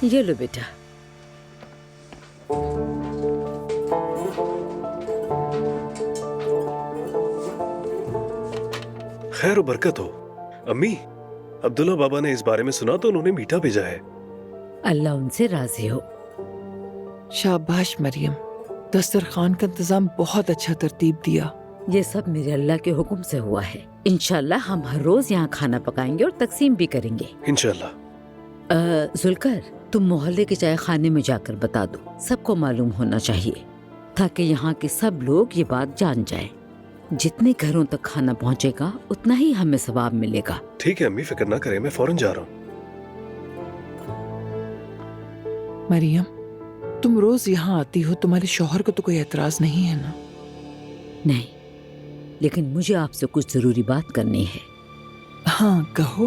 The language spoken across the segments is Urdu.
یہ لو بیٹا. خیر و برکت ہو. امی، عبداللہ بابا نے اس بارے میں سنا تو انہوں نے میٹھا بھیجا ہے. اللہ ان سے راضی ہو. شاباش مریم، دسترخوان کا انتظام بہت اچھا ترتیب دیا. یہ سب میرے اللہ کے حکم سے ہوا ہے. انشاءاللہ ہم ہر روز یہاں کھانا پکائیں گے اور تقسیم بھی کریں گے. انشاءاللہ. ذوالکر، تم محلے کے چائے خانے میں جا کر بتا دو. سب کو معلوم ہونا چاہیے تاکہ یہاں کے سب لوگ یہ بات جان جائیں. جتنے گھروں تک کھانا پہنچے گا اتنا ہی ہمیں ثواب ملے گا. ٹھیک ہے امی، فکر نہ کریں، میں فوراً جا رہا ہوں. مریم، تم روز یہاں آتی ہو، تمہارے شوہر کو تو کوئی اعتراض نہیں ہے نا؟ نہیں، لیکن مجھے آپ سے کچھ ضروری بات کرنی ہے. ہاں کہو.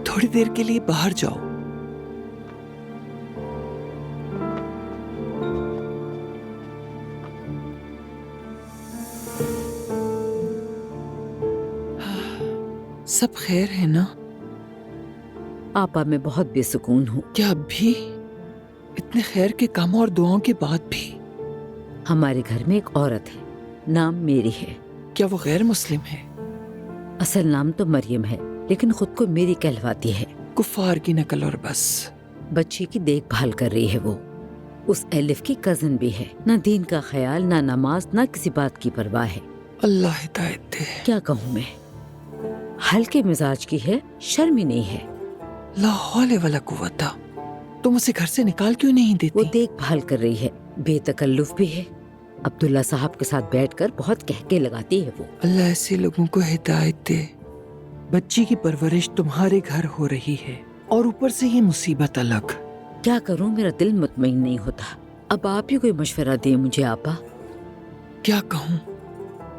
تھوڑی دیر کے لیے باہر جاؤ. سب خیر ہے نا؟ آپا میں بہت بے سکون ہوں. کیا اب بھی؟ اتنے خیر کے کاموں اور دعاؤں کے بعد بھی؟ ہمارے گھر میں ایک عورت ہے، نام میری ہے. کیا وہ غیر مسلم ہے؟ اصل نام تو مریم ہے لیکن خود کو میری کہلواتی ہے. کفار کی نقل اور بس. بچی کی دیکھ بھال کر رہی ہے. وہ اس ایلف کی کزن بھی ہے. نہ دین کا خیال، نہ نماز، نہ کسی بات کی پرواہ ہے. اللہ ہدایت دے. کیا کہوں میں، ہلکے مزاج کی ہے، شرم ہی نہیں ہے. لا حول ولا قوت. تم اسے گھر سے نکال کیوں نہیں وہ دیتی؟ دیکھ بھال کر رہی ہے، بے تکلف بھی ہے. عبداللہ صاحب کے ساتھ بیٹھ کر بہت کہکے لگاتی ہے وہ. اللہ ایسے لوگوں کو ہدایت دے. بچی کی پرورش تمہارے گھر ہو رہی ہے اور اوپر سے یہ مصیبت الگ. کیا کروں، میرا دل مطمئن نہیں ہوتا. اب آپ ہی کوئی مشورہ دیں مجھے آپا. کیا کہوں؟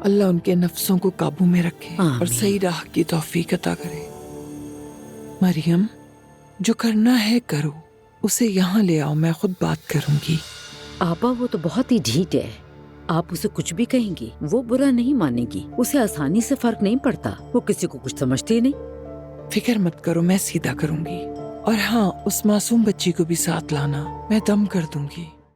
اللہ ان کے نفسوں کو قابو میں رکھے آمین. اور صحیح راہ کی توفیق عطا کرے. مریم، جو کرنا ہے کرو. اسے یہاں لے آؤ، میں خود بات کروں گی. آپا وہ تو بہت ہی ڈھیٹ ہے. آپ اسے کچھ بھی کہیں گی وہ برا نہیں مانے گی. اسے آسانی سے فرق نہیں پڑتا. وہ کسی کو کچھ سمجھتی ہی نہیں. فکر مت کرو، میں سیدھا کروں گی. اور ہاں، اس معصوم بچی کو بھی ساتھ لانا، میں دم کر دوں گی.